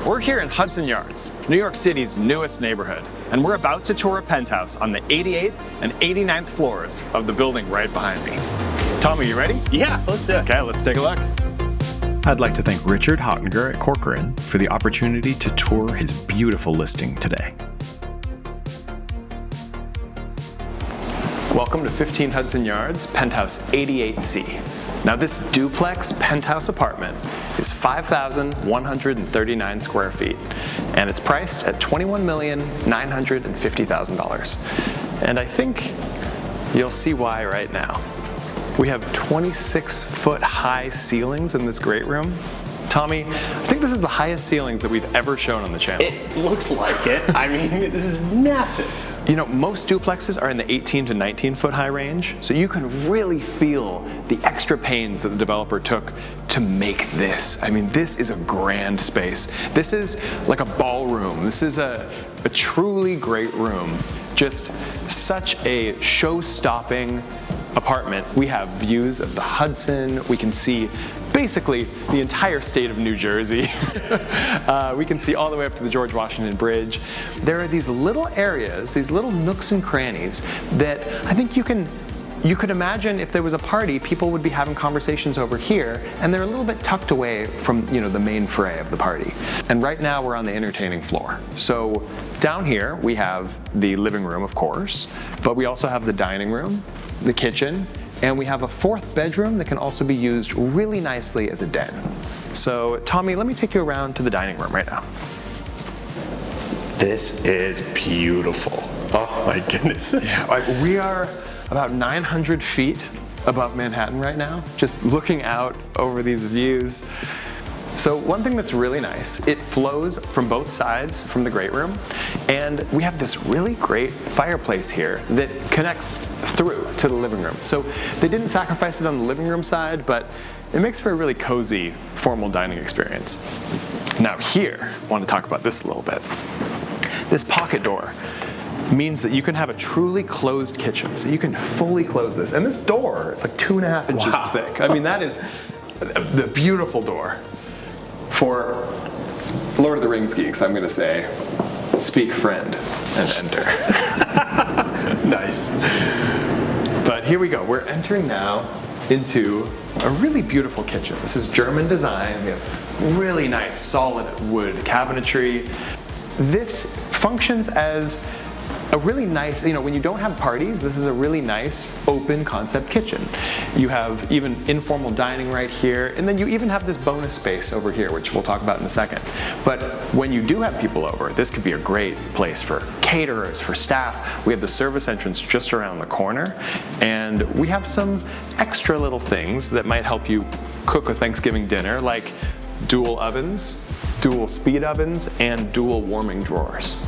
We're here in Hudson Yards, New York City's newest neighborhood, and we're about to tour a penthouse on the 88th and 89th floors of the building right behind me. Tommy, you ready? Yeah, let's do it. Okay, let's take a look. I'd like to thank Richard Hottinger at Corcoran for the opportunity to tour his beautiful listing today. Welcome to 15 Hudson Yards, Penthouse 88C. Now this duplex penthouse apartment is 5,139 square feet, and it's priced at $21,950,000. And I think you'll see why right now. We have 26-foot high ceilings in this great room. Tommy, I think this is the highest ceilings that we've ever shown on the channel. It looks like it. I mean, this is massive. You know, most duplexes are in the 18 to 19-foot high range, so you can really feel the extra pains that the developer took to make this. I mean, this is a grand space. This is like a ballroom. This is a truly great room. Just such a show-stopping apartment. We have views of the Hudson. We can see basically the entire state of New Jersey. We can see all the way up to the George Washington Bridge. There are these little areas, these little nooks and crannies that I think you could imagine if there was a party, people would be having conversations over here, and they're a little bit tucked away from, you know, the main fray of the party. And right now we're on the entertaining floor. So down here we have the living room, of course, but we also have the dining room, the kitchen, and we have a fourth bedroom that can also be used really nicely as a den. So Tommy, let me take you around to the dining room right now. This is beautiful. Oh my goodness. Yeah, we are about 900 feet above Manhattan right now, just looking out over these views. So one thing that's really nice, it flows from both sides from the great room, and we have this really great fireplace here that connects through to the living room. So they didn't sacrifice it on the living room side, but it makes for a really cozy, formal dining experience. Now here, I want to talk about this a little bit. This pocket door means that you can have a truly closed kitchen, so you can fully close this. And this door is like 2.5 inches thick. I mean, that is the beautiful door. For Lord of the Rings geeks, I'm going to say, speak friend and enter. Nice. But here we go. We're entering now into a really beautiful kitchen. This is German design. We have really nice solid wood cabinetry. This functions as a really nice, you know, when you don't have parties, this is a really nice open concept kitchen. You have even informal dining right here, and then you even have this bonus space over here, which we'll talk about in a second. But when you do have people over, this could be a great place for caterers, for staff. We have the service entrance just around the corner, and we have some extra little things that might help you cook a Thanksgiving dinner, like dual ovens, dual speed ovens, and dual warming drawers.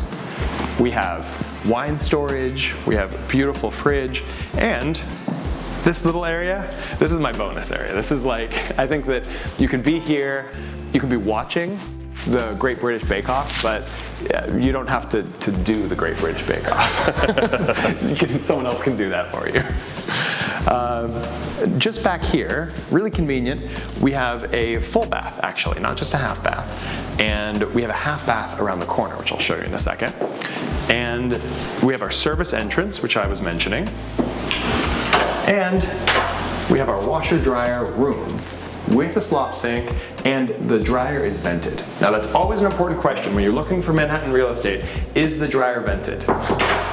We have wine storage, we have a beautiful fridge, and this little area, this is my bonus area. This is like, I think that you can be here, you can be watching the Great British Bake Off, but you don't have to do the Great British Bake Off. Someone else can do that for you. Just back here, really convenient, we have a full bath actually, not just a half bath. And we have a half bath around the corner, which I'll show you in a second. And we have our service entrance, which I was mentioning. And we have our washer dryer room with the slop sink, and the dryer is vented. Now that's always an important question when you're looking for Manhattan real estate. Is the dryer vented?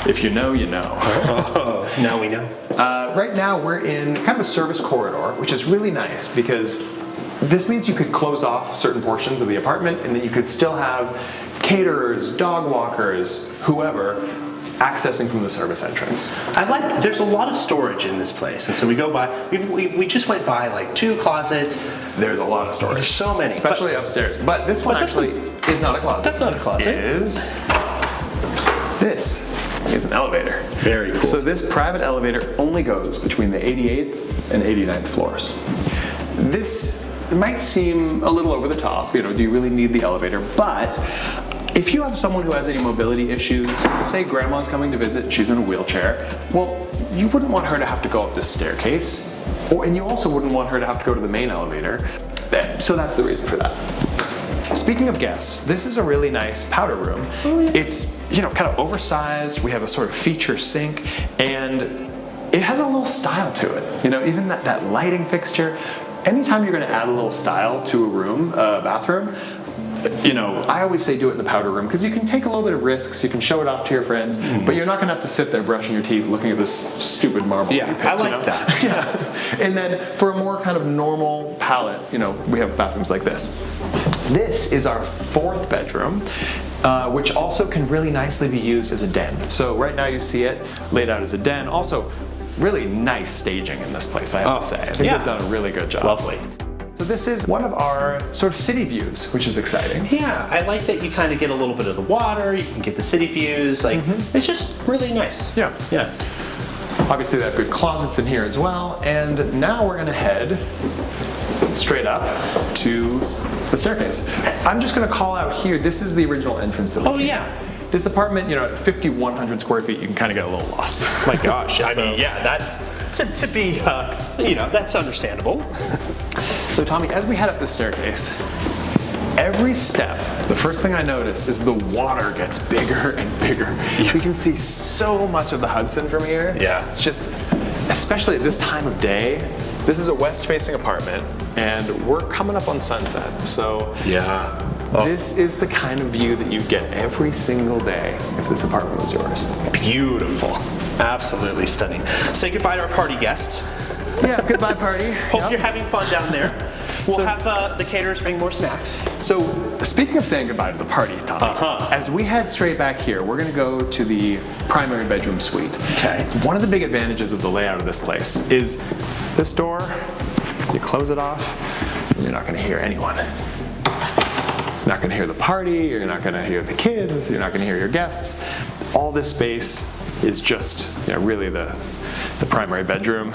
If you know, you know. Now we know. Right now we're in kind of a service corridor, which is really nice because this means you could close off certain portions of the apartment, and then you could still have caterers, dog walkers, whoever, accessing from the service entrance. There's a lot of storage in this place, and so we go by, we just went by like 2 closets. There's a lot of storage. There's so many. Especially upstairs. But this one actually is not a closet. That's not a closet. This is an elevator. Very cool. So this private elevator only goes between the 88th and 89th floors. This might seem a little over the top, you know, do you really need the elevator? But if you have someone who has any mobility issues, say grandma's coming to visit, she's in a wheelchair, well, you wouldn't want her to have to go up this staircase, and you also wouldn't want her to have to go to the main elevator. So that's the reason for that. Speaking of guests, this is a really nice powder room. Oh, yeah. It's, kind of oversized. We have a sort of feature sink, and it has a little style to it. Even that lighting fixture. Anytime you're going to add a little style to a room, a bathroom, I always say do it in the powder room because you can take a little bit of risks, you can show it off to your friends, but you're not going to have to sit there brushing your teeth looking at this stupid marble. Yeah, I like that. Yeah. And then for a more kind of normal palette, we have bathrooms like this. This is our fourth bedroom, which also can really nicely be used as a den. So right now you see it laid out as a den. Also, really nice staging in this place, I have to say. I think they've done a really good job. Lovely. So this is one of our sort of city views, which is exciting. Yeah, I like that you kind of get a little bit of the water, you can get the city views, it's just really nice. Yeah. Yeah. Obviously they have good closets in here as well, and now we're gonna head straight up to the staircase. I'm just gonna call out here, this is the original entrance that we came. Yeah. This apartment, at 5,100 square feet, you can kind of get a little lost. My gosh, I mean, yeah, that's, to be, that's understandable. So Tommy, as we head up the staircase, every step, the first thing I notice is the water gets bigger and bigger. We can see so much of the Hudson from here. Yeah. It's just, especially at this time of day, this is a west-facing apartment, and we're coming up on sunset. So yeah. This is the kind of view that you get every single day if this apartment was yours. Beautiful. Absolutely stunning. Say goodbye to our party guests. Yeah, goodbye party. Hope you're having fun down there. We'll have the caterers bring more snacks. So, speaking of saying goodbye to the party, Tommy, as we head straight back here, we're going to go to the primary bedroom suite. Okay. One of the big advantages of the layout of this place is this door, you close it off, and you're not going to hear anyone. You're not going to hear the party, you're not going to hear the kids, you're not going to hear your guests. All this space is just really the primary bedroom.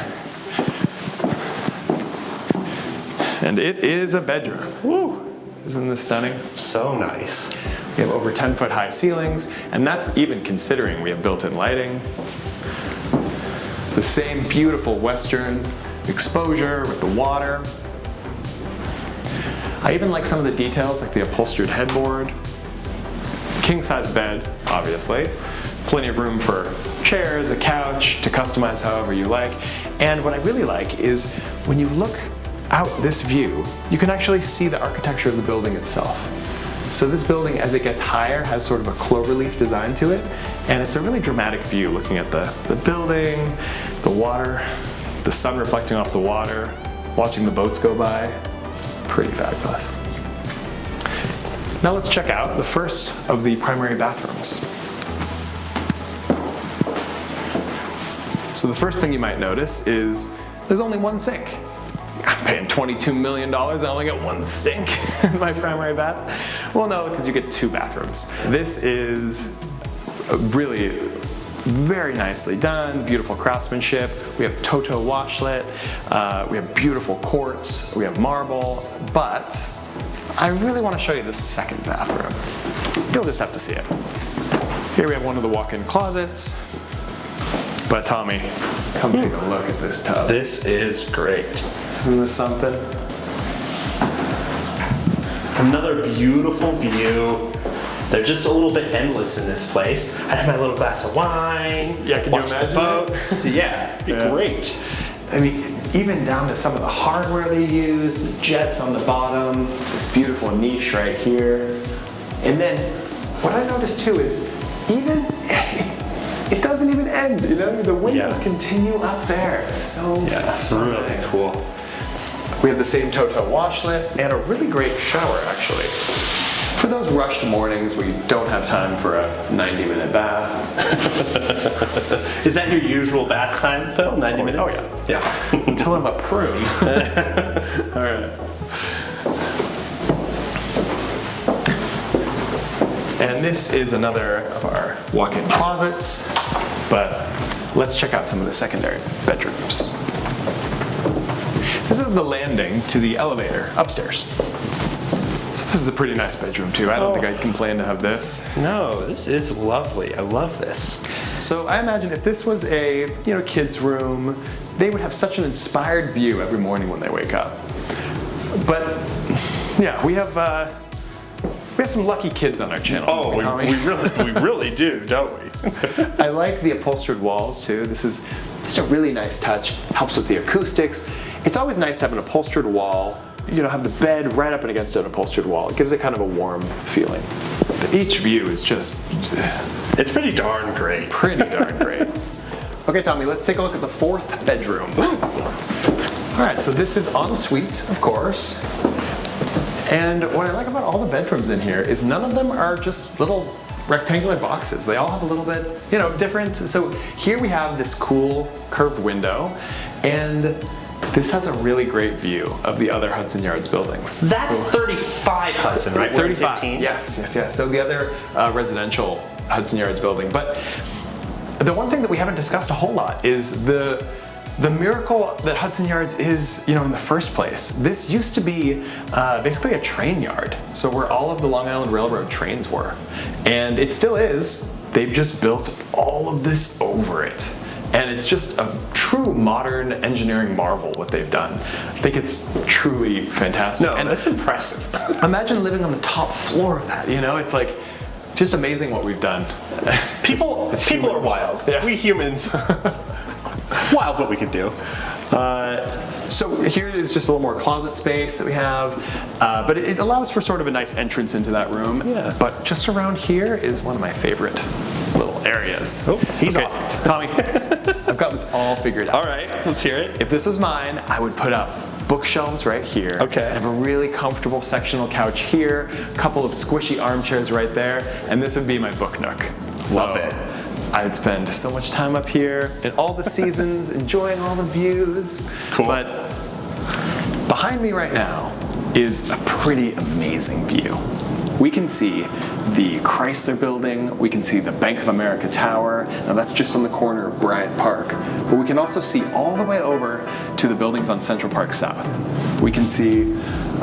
And it is a bedroom. Woo! Isn't this stunning? So nice. We have over 10-foot high ceilings, and that's even considering we have built-in lighting. The same beautiful western exposure with the water. I even like some of the details, like the upholstered headboard. King-size bed, obviously. Plenty of room for chairs, a couch, to customize however you like. And what I really like is when you look out this view, you can actually see the architecture of the building itself. So this building, as it gets higher, has sort of a cloverleaf design to it, and it's a really dramatic view looking at the building, the water, the sun reflecting off the water, watching the boats go by. It's pretty fabulous. Now let's check out the first of the primary bathrooms. So the first thing you might notice is there's only one sink. I'm paying $22 million, I only get one sink in my primary bath. Well, no, because you get two bathrooms. This is really very nicely done, beautiful craftsmanship. We have Toto washlet, we have beautiful quartz, we have marble, but I really want to show you this second bathroom. You'll just have to see it. Here we have one of the walk-in closets. But Tommy, come take a look at this tub. This is great. Isn't this something? Another beautiful view. They're just a little bit endless in this place. I have my little glass of wine. Yeah, can you imagine the boats. Yeah, great. I mean, even down to some of the hardware they use, the jets on the bottom, this beautiful niche right here. And then what I noticed too is even it doesn't even end, the windows continue up there. It's so really nice. Cool. We have the same Toto washlet and a really great shower actually. For those rushed mornings where you don't have time for a 90-minute bath. Is that your usual bath time, Phil? 90 minutes? Oh yeah. Until I'm a prune. All right. And this is another of our walk-in closets, but let's check out some of the secondary bedrooms. This is the landing to the elevator upstairs. So this is a pretty nice bedroom too. I don't think I'd complain to have this. No, this is lovely. I love this. So I imagine if this was a kid's room, they would have such an inspired view every morning when they wake up. But yeah, we have We have some lucky kids on our channel. Oh, we really do, don't we? I like the upholstered walls too. This is just a really nice touch. Helps with the acoustics. It's always nice to have an upholstered wall. You know, have the bed right up and against an upholstered wall. It gives it kind of a warm feeling. But each view is just... It's pretty darn great. Pretty darn great. Okay, Tommy, let's take a look at the 4th bedroom. All right, so this is ensuite, of course. And what I like about all the bedrooms in here is none of them are just little rectangular boxes. They all have a little bit, you know, different. So here we have this cool curved window, and this has a really great view of the other Hudson Yards buildings. That's 35 Hudson, right? 35. Yes. So the other residential Hudson Yards building. But the one thing that we haven't discussed a whole lot is the miracle that Hudson Yards is, you know, in the first place. This used to be basically a train yard, so where all of the Long Island Railroad trains were. And it still is. They've just built all of this over it. And it's just a true modern engineering marvel what they've done. I think it's truly fantastic. No, and that's impressive. Imagine living on the top floor of that, you know? It's like, just amazing what we've done. People are wild. Yeah. We humans. Wild what we could do. So here is just a little more closet space that we have, but it allows for sort of a nice entrance into that room. Yeah. But just around here is one of my favorite little areas. Oh, he's okay, off. Tommy, I've got this all figured out. All right, let's hear it. If this was mine, I would put up bookshelves right here. Okay. I have a really comfortable sectional couch here, a couple of squishy armchairs right there, and this would be my book nook. Love it. I would spend so much time up here in all the seasons, enjoying all the views. Cool. But behind me right now is a pretty amazing view. We can see the Chrysler building, we can see the Bank of America Tower. Now that's just on the corner of Bryant Park. But we can also see all the way over to the buildings on Central Park South. We can see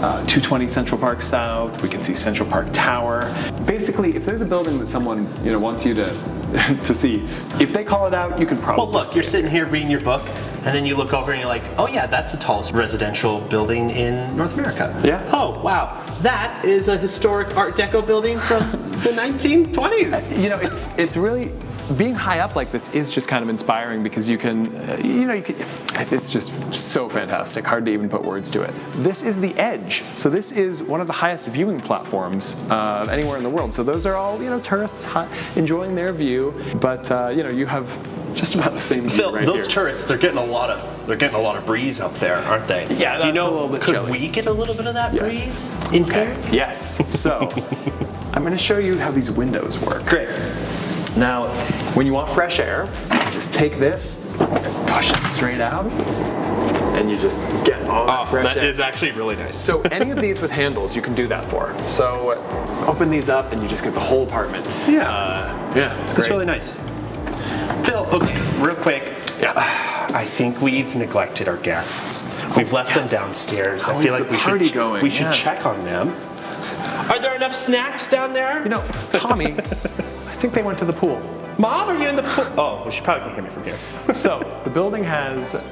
220 Central Park South, we can see Central Park Tower. Basically, if there's a building that someone, you know, wants you to see, if they call it out, you can probably Well, look, see you're it. sitting here reading your book, and then you look over and you're like, oh yeah, that's the tallest residential building in North America. Yeah. Oh, wow. That is a historic Art Deco building from the 1920s. You know, it's really, being high up like this is just kind of inspiring because you can, it's just so fantastic. Hard to even put words to it. This is the Edge. So this is one of the highest viewing platforms anywhere in the world. So those are all, you know, tourists enjoying their view, but you know, you have just about the same view Phil, right those here. tourists, they're getting a lot of breeze up there, aren't they? Yeah, that's you know, a little bit could chilly. we get a little bit of that Yes. breeze in here? Yes. So I'm going to show you how these windows work. Great. Now, when you want fresh air, just take this and push it straight out, and you just get all that fresh That air. is actually really nice. So any of these with handles, you can do that for. So open these up, and you just get the whole apartment. Yeah, it's great. It's really nice. Phil, okay, real quick. Yeah. I think we've neglected our guests. We've left yes. them downstairs. How I is feel like the party we should, going? we should Yes. check on them. Are there enough snacks down there? You know, Tommy, I think they went to the pool. Mom, are you in the pool? Oh, well, she probably can't hear me from here. So the building has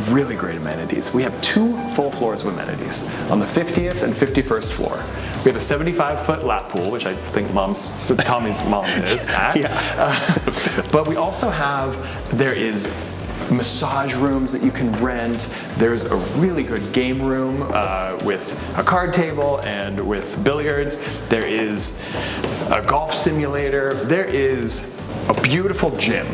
really great amenities. We have 2 full floors of amenities on the 50th and 51st floor. We have a 75-foot lap pool, which I think Tommy's mom is at. But we also have, there is massage rooms that you can rent. There's a really good game room with a card table and with billiards. There is a golf simulator. There is a beautiful gym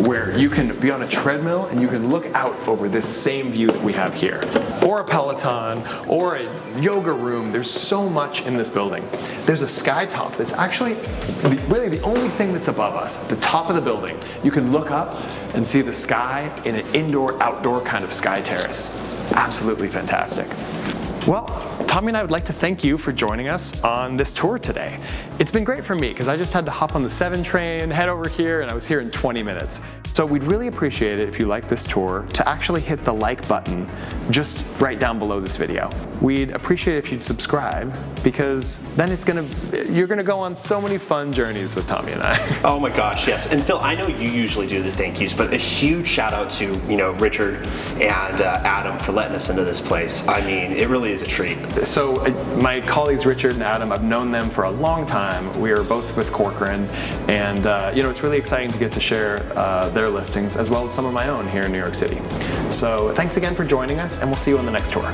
where you can be on a treadmill and you can look out over this same view that we have here. Or a Peloton, or a yoga room. There's so much in this building. There's a sky top that's actually really the only thing that's above us, at the top of the building. You can look up and see the sky in an indoor-outdoor kind of sky terrace. It's absolutely fantastic. Well, Tommy and I would like to thank you for joining us on this tour today. It's been great for me because I just had to hop on the 7 train, head over here, and I was here in 20 minutes. So we'd really appreciate it if you like this tour to actually hit the like button just right down below this video. We'd appreciate it if you'd subscribe, because then you're gonna go on so many fun journeys with Tommy and I. Oh my gosh, yes. And Phil, I know you usually do the thank yous, but a huge shout out to, Richard and Adam for letting us into this place. I mean, it really is a treat. So my colleagues Richard and Adam, I've known them for a long time. We are both with Corcoran, and it's really exciting to get to share their listings as well as some of my own here in New York City. So thanks again for joining us, and we'll see you on the next tour.